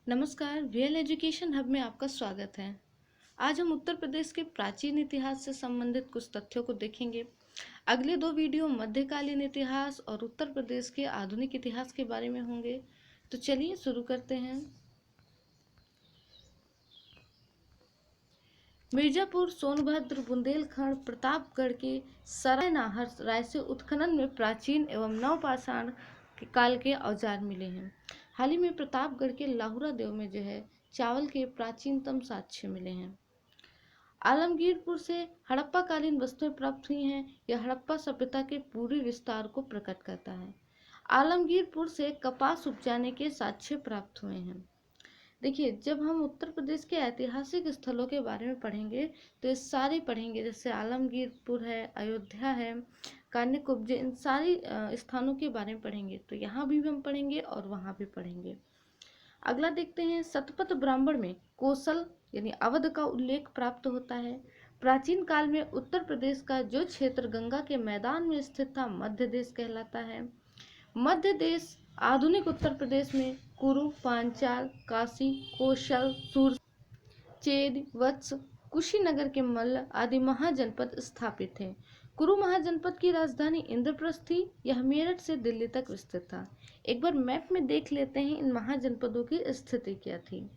नमस्कार, real education hub में आपका स्वागत है। आज हम उत्तर प्रदेश के प्राचीन इतिहास से संबंधित कुछ तथ्यों को देखेंगे। अगले दो वीडियो मध्यकालीन इतिहास और उत्तर प्रदेश के आधुनिक इतिहास के बारे में होंगे। तो चलिए शुरू करते हैं। मिर्जापुर, सोनभद्र, बुंदेलखंड, प्रतापगढ़ के सराय नाहर राय से उत्खनन में प्राचीन एवं नवपाषाण काल के औजार मिले हैं। हाल ही में प्रतापगढ़ के लाहुरा देव में जो है चावल के प्राचीनतम साक्ष्य मिले हैं। आलमगीरपुर से हड़प्पा कालीन वस्तुएं प्राप्त हुई हैं। यह हड़प्पा सभ्यता के पूरे विस्तार को प्रकट करता है। आलमगीरपुर से कपास उपजाने के साक्ष्य प्राप्त हुए हैं। देखिए, जब हम उत्तर प्रदेश के ऐतिहासिक स्थलों के बारे में पढ़ेंगे तो ये सारे पढ़ेंगे, जैसे आलमगीरपुर है, अयोध्या है, कान्यकुब्जे, इन सारी स्थानों के बारे में पढ़ेंगे। तो यहाँ भी हम पढ़ेंगे और वहाँ भी पढ़ेंगे। अगला देखते हैं, शतपथ ब्राह्मण में कौशल यानी अवध का उल्लेख प्राप्त होता है। प्राचीन काल में उत्तर प्रदेश का जो क्षेत्र गंगा के मैदान में स्थित था मध्य देश कहलाता है। मध्य देश आधुनिक उत्तर प्रदेश में कुरु, पांचाल, काशी, कौशल, सूर, चेद, वत्स, कुशीनगर के मल्ल आदि महाजनपद स्थापित थे। कुरु महाजनपद की राजधानी इंद्रप्रस्थ थी। यह मेरठ से दिल्ली तक विस्तृत था। एक बार मैप में देख लेते हैं इन महाजनपदों की स्थिति क्या थी।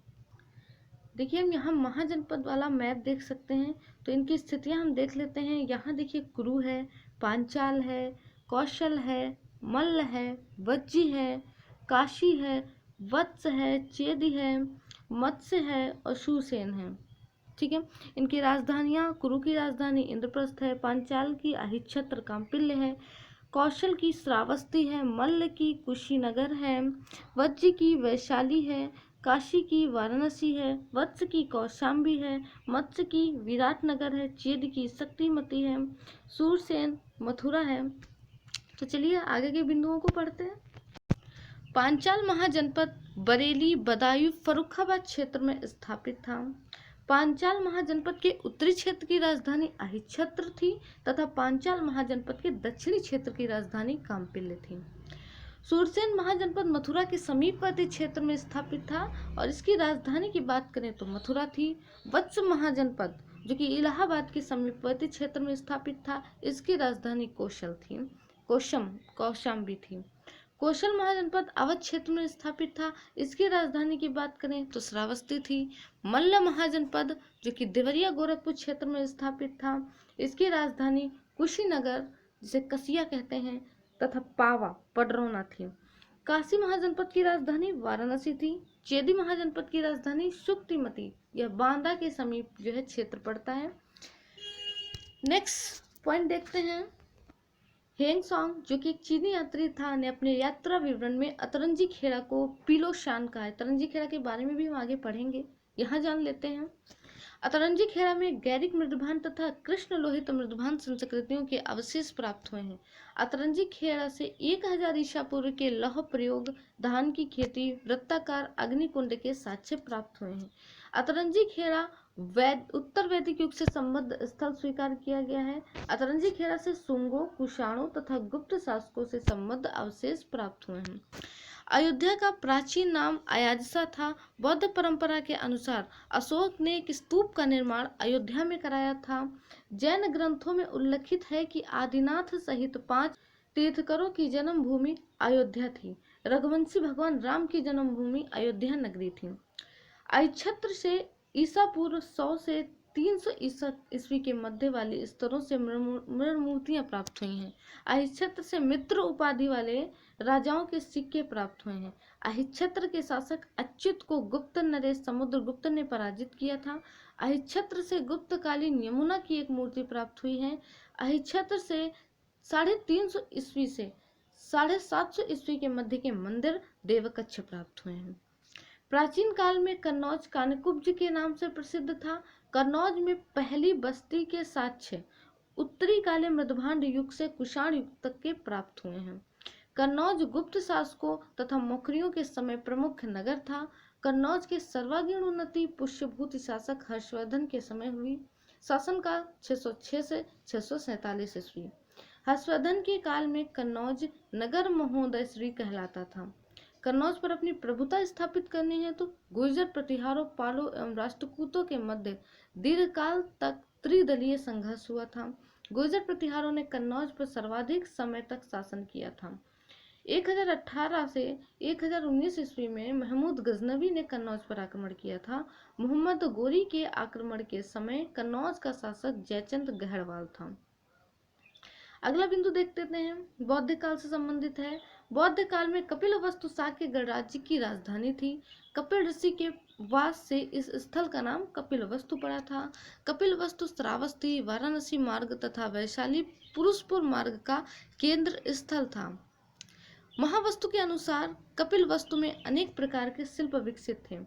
देखिए, हम यहाँ महाजनपद वाला मैप देख सकते हैं, तो इनकी स्थितियां हम देख लेते हैं। यहाँ देखिए, कुरु है, पांचाल है, कौशल है, मल्ल है, वज्जी है, काशी है, वत्स है, चेदी है, मत्स्य है और शूरसेन है। ठीक है, इनकी राजधानियाँ, कुरु की राजधानी इंद्रप्रस्थ है, पांचाल की अहिच्छत्र कांपिल्य है, कौशल की श्रावस्ती है, मल्ल की कुशीनगर है, वज्जी की वैशाली है, काशी की वाराणसी है, वत्स की कौशाम्बी है, मत्स्य की विराटनगर है, चेद की शक्तिमती है, सूरसेन मथुरा है। तो चलिए आगे के बिंदुओं को पढ़ते हैं। पांचाल महाजनपद बरेली, बदायूं, फर्रुखाबाद क्षेत्र में स्थापित था। पांचाल महाजनपद के उत्तरी क्षेत्र की राजधानी अहिच्छत्र थी तथा पांचाल महाजनपद के दक्षिणी क्षेत्र की राजधानी कांपिल्य थी। सूरसेन महाजनपद मथुरा के समीपवर्ती क्षेत्र में स्थापित था और इसकी राजधानी की बात करें तो मथुरा थी। वत्स महाजनपद जो कि इलाहाबाद के समीपवर्ती क्षेत्र में स्थापित था, इसकी राजधानी कौशाम्बी थी। कौशल महाजनपद अवध क्षेत्र में स्थापित था। इसकी राजधानी की बात करें तो श्रावस्ती थी। मल्ल महाजनपद जो कि देवरिया गोरखपुर क्षेत्र में स्थापित था, इसकी राजधानी कुशीनगर जिसे कसिया कहते हैं तथा पावा पडरौना थी। काशी महाजनपद की राजधानी वाराणसी थी। चेदी महाजनपद की राजधानी शुक्तिमती, यह बांदा के समीप जो है क्षेत्र पड़ता है। नेक्स्ट पॉइंट देखते हैं। हेंगसोंग जो कि एक चीनी यात्री था ने अपने यात्रा विवरण में अतरंजी खेड़ा को पीलोशान कहा है। अतरंजी खेड़ा के बारे में भी हम आगे पढ़ेंगे, यहाँ जान लेते हैं। अतरंजी खेड़ा में गैरिक मृदभान तथा कृष्ण लोहित मृदभान संस्कृतियों के अवशेष प्राप्त हुए हैं। अतरंजी खेड़ा से 1000 ईसा पूर्व के लौह प्रयोग, धान की खेती, वृत्ताकार अग्निकुंड के साक्ष्य प्राप्त हुए हैं। अतरंजी खेड़ा उत्तर वैदिक युग से संबद्ध स्थल स्वीकार किया गया है। अतरंजी खेड़ा से शुंगों, कुषाणों तथा गुप्त शासकों से संबद्ध अवशेष प्राप्त हुए हैं। अयोध्या का प्राचीन नाम अयाजसा था। बौद्ध परंपरा के अनुसार अशोक ने एक स्तूप का निर्माण अयोध्या में कराया था। जैन ग्रंथों में उल्लिखित है कि आदिनाथ सहित 5 तीर्थकरों की जन्मभूमि अयोध्या थी। रघुवंशी भगवान राम की जन्मभूमि अयोध्या नगरी थी। अहिच्छत्र से ईसा पूर्व 100 से 300 ईस्वी के मध्य वाले स्तरों से मृण मूर्तियां प्राप्त हुई हैं। अहिच्छत्र से मित्र उपाधि वाले राजाओं के सिक्के प्राप्त हुए हैं। अहिच्छत्र के शासक अच्युत को गुप्त नरेश समुद्रगुप्त ने पराजित किया था। अहिच्छत्र से गुप्तकालीन यमुना की एक मूर्ति प्राप्त हुई है। अहिच्छत्र से 350 ईस्वी से 750 ईस्वी के मध्य के मंदिर देवकक्ष प्राप्त हुए हैं। प्राचीन काल में कन्नौज कान्यकुब्ज के नाम से प्रसिद्ध था। कन्नौज में पहली बस्ती के साक्ष्य उत्तरी काले मृदभांड युग से कुषाण युग तक के प्राप्त हुए हैं। कन्नौज गुप्त शासकों तथा मौर्यों के समय प्रमुख नगर था। कन्नौज के सर्वांगीण उन्नति पुष्यभूत शासक हर्षवर्धन के समय हुई। शासनकाल 606 से 647 ईस्वी। हर्षवर्धन के काल में कन्नौज नगर महोदय श्री कहलाता था। कन्नौज पर अपनी प्रभुता स्थापित करनी है तो गुर्जर प्रतिहारों, पालों एवं राष्ट्रकूटों के मध्य दीर्घकाल तक त्रिदलीय संघर्ष हुआ था। गुर्जर प्रतिहारों ने कन्नौज पर सर्वाधिक समय तक शासन किया था। 1018 से 1019 ईस्वी में महमूद गजनवी ने कन्नौज पर आक्रमण किया था। मोहम्मद गोरी के आक्रमण के समय कन्नौज का शासक जयचंद गहरवाल था। अगला बिंदु देखते हैं, बौद्ध काल से संबंधित है। बौद्ध काल में कपिलवस्तु शाक्य गणराज्य की राजधानी थी। कपिल ऋषि के वास से इस स्थल का नाम कपिलवस्तु पड़ा था। कपिलवस्तु श्रावस्ती, वाराणसी मार्ग तथा वैशाली पुरुषपुर मार्ग का केंद्र स्थल था। महावस्तु के अनुसार कपिलवस्तु में अनेक प्रकार के शिल्प विकसित थे।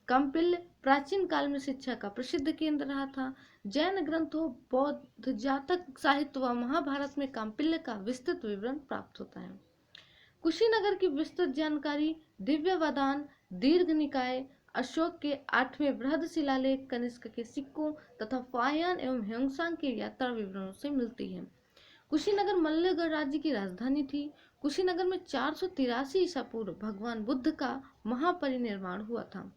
कपिल प्राचीन काल में शिक्षा का प्रसिद्ध केंद्र रहा था। जैन ग्रंथों, बौद्ध जातक साहित्य व महाभारत में कौटिल्य का विस्तृत विवरण प्राप्त होता है। कुशीनगर की विस्तृत जानकारी दिव्यवदान, दीर्घ निकाय, अशोक के 8वें बृहद शिलालेख, कनिष्क के सिक्कों तथा फाहियान एवं ह्योंगसांग के यात्रा विवरणों से मिलती है। कुशीनगर मल्लगढ़ राज्य की राजधानी थी। कुशीनगर में 483 ईसा पूर्व भगवान बुद्ध का महापरिनिर्वाण हुआ था।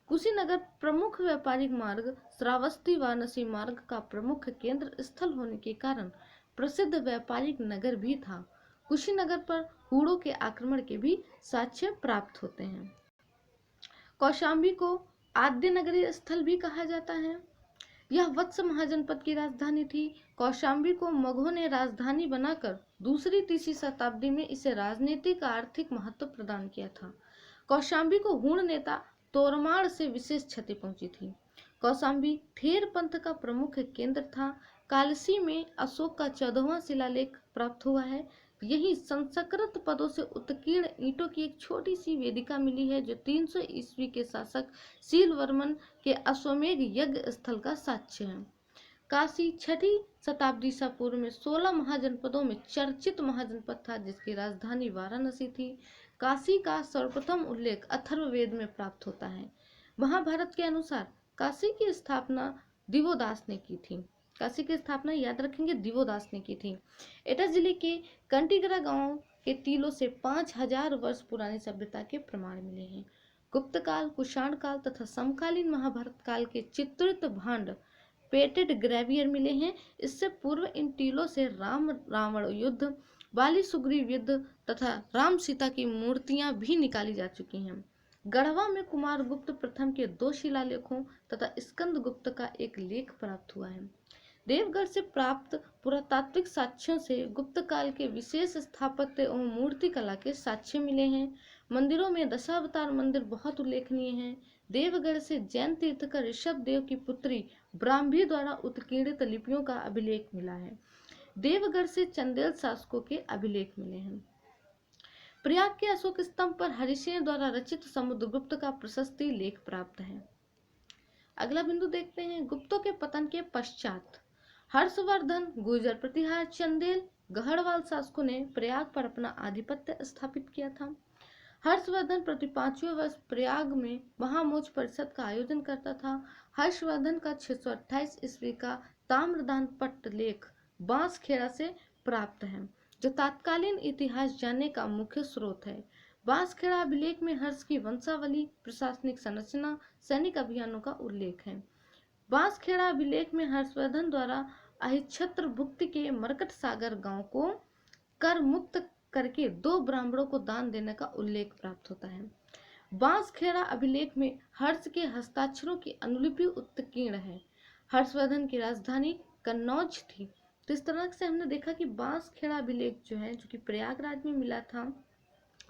कुशीनगर प्रमुख व्यापारिक मार्ग श्रावस्ती वाराणसी मार्ग का प्रमुख केंद्र स्थल होने के कारण प्रसिद्ध व्यापारिक नगर भी था। कुशीनगर पर हूणों के आक्रमण के भी साक्ष्य प्राप्त होते हैं। कौशाम्बी को आद्य नगरीय स्थल भी कहा जाता है। यह वत्स महाजनपद की राजधानी थी। कौशाम्बी को मगहों ने राजधानी बनाकर दूसरी तीसरी शताब्दी में इसे राजनीतिक आर्थिक महत्व प्रदान किया था। कौशाम्बी को हूण नेता तोरमाड़ से विशेष क्षति पहुंची थी। कौशाम्बी थेर पंथ का प्रमुख केंद्र था। कालसी में अशोक का 14वां शिलालेख प्राप्त हुआ है। यही संस्कृत पदों से उत्कीर्ण ईंटों की एक छोटी सी वेदिका मिली है जो 300 ईस्वी के शासक शीलवर्मन के अश्वमेध यज्ञ स्थल का साक्ष्य है। काशी 6ठी शताब्दी ईसा पूर्व में 16 महाजनपदों में चर्चित महाजनपद था जिसकी राजधानी वाराणसी थी। काशी का सर्वप्रथम उल्लेख अथर्ववेद में प्राप्त होता है। महाभारत के अनुसार काशी की स्थापना दिवोदास ने की थी। काशी की स्थापना याद रखेंगे दिवोदास ने की थी। एटा जिले के कंटीगरा गांव के टीलों से 5000 वर्ष पुरानी सभ्यता के प्रमाण मिले हैं। गुप्त काल, कुषाण काल तथा समकालीन महाभारत काल के चित्रित भांड पेटेड ग्रेवियर मिले हैं। इससे पूर्व इन टीलों से राम रावण युद्ध, बाली सुग्रीव युद्ध तथा राम सीता की मूर्तियां भी निकाली जा चुकी हैं। गढ़वा में कुमार गुप्त प्रथम के 2 शिलालेखों तथा स्कंद गुप्त का एक लेख प्राप्त हुआ है। देवगढ़ से प्राप्त पुरातात्विक साक्ष्यों से गुप्त काल के विशेष स्थापत्य एवं मूर्ति कला के साक्ष्य मिले हैं। मंदिरों में दशावतार मंदिर बहुत उल्लेखनीय हैं। देवगढ़ से जैन तीर्थकर ऋषभ देव की पुत्री ब्राह्मी द्वारा उत्कीर्णित लिपियों का अभिलेख मिला है। देवगढ़ से चंदेल शासकों के अभिलेख मिले हैं। प्रयाग के अशोक स्तंभ पर हरिसेन द्वारा रचित समुद्रगुप्त का प्रशस्ति लेख प्राप्त है। अगला बिंदु देखते हैं, गुप्तों के पतन के पश्चात हर्षवर्धन, गुर्जर प्रतिहार, चंदेल, गढ़वाल शासकों ने प्रयाग पर अपना आधिपत्य स्थापित किया था। हर्षवर्धन प्रति 5वें वर्ष प्रयाग में महामोच परिषद का आयोजन करता था। हर्षवर्धन का 628 ईस्वी का ताम्रदान पट्ट लेख बांसखेड़ा से प्राप्त है जो तत्कालीन इतिहास जानने का मुख्य स्रोत है। बांसखेड़ा अभिलेख में हर्ष की वंशावली, प्रशासनिक संरचना, सैनिक अभियानों का उल्लेख है। बांसखेड़ा अभिलेख में हर्षवर्धन द्वारा अहिच्छत्र भुक्ति के मरकट सागर गांव को कर मुक्त करके 2 ब्राह्मणों को दान देने का उल्लेख प्राप्त होता है। बांसखेड़ा अभिलेख में हर्ष के हस्ताक्षरों की अनुलिपि उत्कीर्ण है। हर्षवर्धन की राजधानी कन्नौज थी। तो इस तरह से हमने देखा कि बांसखेड़ा अभिलेख जो है, जो कि प्रयागराज में मिला था,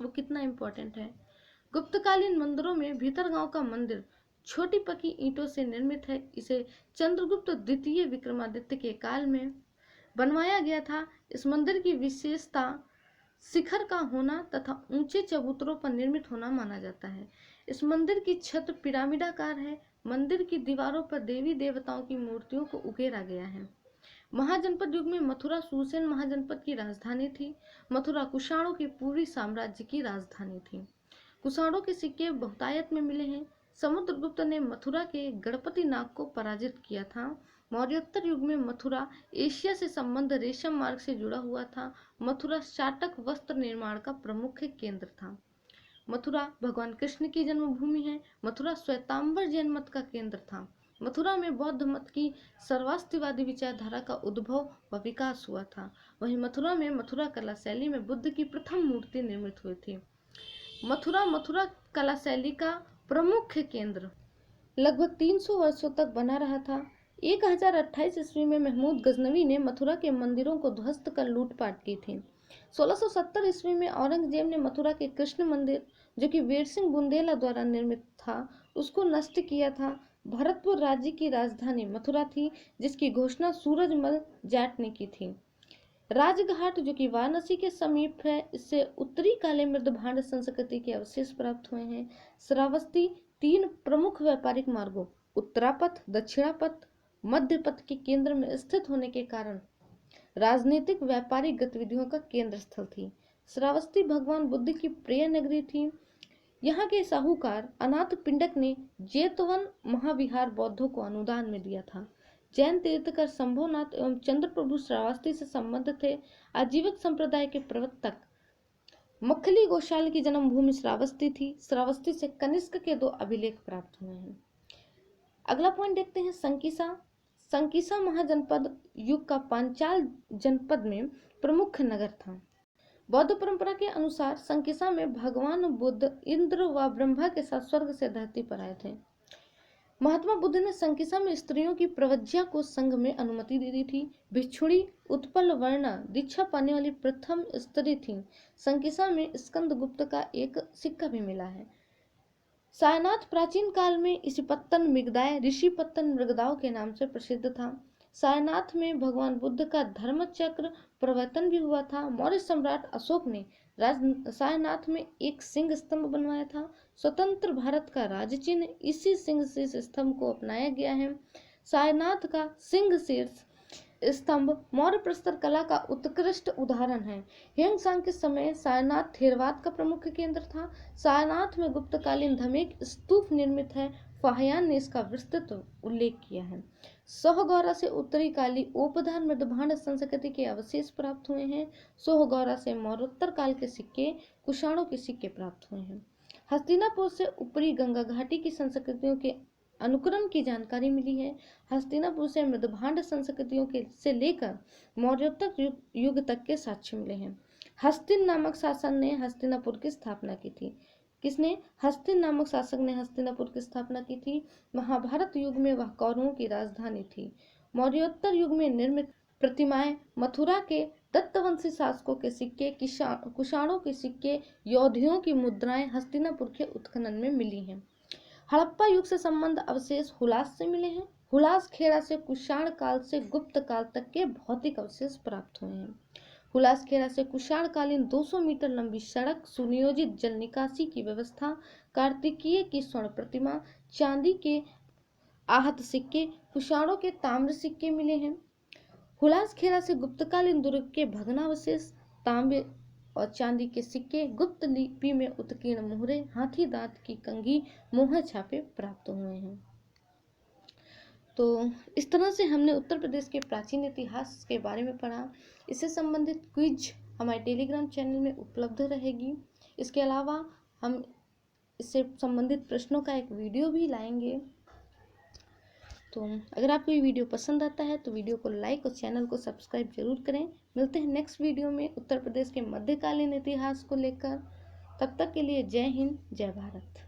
वो कितना इम्पोर्टेंट है। गुप्तकालीन मंदिरों में भीतरगांव का मंदिर छोटी पकी ईंटों से निर्मित है। इसे चंद्रगुप्त द्वितीय विक्रमादित्य के काल में बनवाया गया था। इस मंदिर की विशेषता शिखर का होना तथा ऊंचे चबूतरों पर निर्मित होना माना जाता है। इस मंदिर की छत पिरामिडाकार है। मंदिर की दीवारों पर देवी देवताओं की मूर्तियों को उकेरा गया है। महाजनपद युग में मथुरा सुसेन महाजनपद की राजधानी थी। मथुरा कुषाणों के पूर्वी साम्राज्य की राजधानी थी। कुषाणों के सिक्के बहुतायत में मिले हैं। समुद्रगुप्त ने मथुरा के गणपति नाग को पराजित किया था। मौर्योत्तर युग में मथुरा एशिया से संबंध रेशम मार्ग से जुड़ा हुआ था। मथुरा शाटक वस्त्र निर्माण का प्रमुख केंद्र था। मथुरा भगवान कृष्ण की जन्मभूमि है। मथुरा श्वेतांबर जैन मत का केंद्र था। मथुरा में बौद्ध मत की सर्वास्तिवादी विचारधारा का उद्भव व विकास हुआ था। वहीं मथुरा में मथुरा कला शैली में बुद्ध की प्रथम मूर्ति निर्मित हुई थी। मथुरा कला शैली का प्रमुख केंद्र लगभग 300 वर्षों तक बना रहा था। 1028 ईस्वी में महमूद गजनवी ने मथुरा के मंदिरों को ध्वस्त कर लूटपाट की थी। 1670 ईस्वी में औरंगजेब ने मथुरा के कृष्ण मंदिर, जो कि वीर सिंह बुंदेला द्वारा निर्मित था, उसको नष्ट किया था। भरतपुर राज्य की राजधानी मथुरा थी, जिसकी घोषणा सूरजमल जाट ने की थी। राजघाट, जो कि वाराणसी के समीप है, इससे उत्तरी काले मृदभांड संस्कृति के अवशेष प्राप्त हुए हैं। श्रावस्ती 3 प्रमुख व्यापारिक मार्गों उत्तरापथ, दक्षिणापथ, मध्यपथ के केंद्र में स्थित होने के कारण राजनीतिक व्यापारिक गतिविधियों का केंद्र स्थल थी। श्रावस्ती भगवान बुद्ध की प्रिय नगरी थी। यहाँ के साहूकार अनाथ पिंडक ने जेतवन महाविहार बौद्धों को अनुदान में दिया था। जैन तीर्थकर शंभुनाथ एवं चंद्रप्रभु श्रावस्ती से संबद्ध थे। आजीवक संप्रदाय के प्रवर्तक मखली गोशाल की जन्मभूमि श्रावस्ती थी। श्रावस्ती से कनिष्क के 2 अभिलेख प्राप्त हुए हैं। अगला पॉइंट देखते हैं संकीसा। संकीसा महाजनपद युग का पांचाल जनपद में प्रमुख नगर था। बौद्ध परंपरा के अनुसार संकीसा में भगवान बुद्ध इंद्र व ब्रह्मा के साथ स्वर्ग से धरती पर आए थे। महात्मा बुद्ध ने संकीसा में स्त्रियों की प्रव्रज्या को संघ में अनुमति दे दी थी। भिक्षुणी उत्पल वर्णा दीक्षा पाने वाली प्रथम स्त्री थी। संकीसा में स्कंदगुप्त का एक सिक्का भी मिला है। सारनाथ प्राचीन काल में ऋषिपत्तन मृगदाय ऋषिपत्तन मृगदाओं के नाम से प्रसिद्ध था। सारनाथ में भगवान बुद्ध का धर्मचक्र प्रवर्तन भी हुआ था। मौर्य सम्राट अशोक ने सारनाथ में एक सिंह स्तंभ बनवाया था। स्वतंत्र भारत का राज चिन्ह इसी सिंह शीर्ष स्तंभ को अपनाया गया है। सारनाथ का सिंह शीर्ष स्तंभ मौर्य प्रस्तर कला का उत्कृष्ट उदाहरण है। ह्वेनसांग के समय सारनाथ थेरवाद का प्रमुख केंद्र था। सारनाथ में गुप्तकालीन धमेक स्तूप निर्मित है। फाहियान ने इसका विस्तृत उल्लेख किया है। सोहगौरा से उत्तरी काली ओपधार मृदभांड संस्कृति के अवशेष प्राप्त हुए हैं। सोहगौरा से मौर्योत्तर काल के सिक्के, कुषाणों के सिक्के प्राप्त हुए हैं। हस्तिनापुर से ऊपरी गंगा घाटी की संस्कृतियों के अनुक्रम की जानकारी मिली है। हस्तिनापुर से मृदभांड संस्कृतियों के से लेकर मौर्योत्तर युग तक के साक्ष्य मिले हैं। हस्तिन नामक शासन ने हस्तिनापुर की स्थापना की थी। किसने? हस्तिन नामक शासक ने हस्तिनापुर की स्थापना की थी। महाभारत युग में वह कौरवों की राजधानी थी। मौर्योत्तर युग में निर्मित प्रतिमाएं मथुरा के दत्तवंशी शासकों के सिक्के, कुषाणों के सिक्के, योद्धियों की मुद्राएं हस्तिनापुर के उत्खनन में मिली हैं। हड़प्पा युग से संबंध अवशेष हुलास से मिले हैं। हुलास खेड़ा से कुषाण काल से गुप्त काल तक के भौतिक अवशेष प्राप्त हुए हैं। हुलास खेड़ा से कुषाण कालीन 200 मीटर लंबी सड़क, सुनियोजित जल निकासी की व्यवस्था, कार्तिकीय की स्वर्ण प्रतिमा, चांदी के आहत सिक्के, कुषाणों के ताम्र सिक्के मिले हैं। हुलास खेड़ा से गुप्तकालीन दुर्ग के भग्नावशेष, तांबे और चांदी के सिक्के, गुप्त लिपि में उत्कीर्ण मुहरे, हाथी दांत की कंघी, मोहर छापे प्राप्त हुए हैं। तो इस तरह से हमने उत्तर प्रदेश के प्राचीन इतिहास के बारे में पढ़ा। इससे संबंधित क्विज हमारे टेलीग्राम चैनल में उपलब्ध रहेगी। इसके अलावा हम इससे संबंधित प्रश्नों का एक वीडियो भी लाएंगे। तो अगर आपको ये वीडियो पसंद आता है तो वीडियो को लाइक और चैनल को सब्सक्राइब जरूर करें। मिलते हैं नेक्स्ट वीडियो में उत्तर प्रदेश के मध्यकालीन इतिहास को लेकर। तब तक के लिए जय हिंद, जय भारत।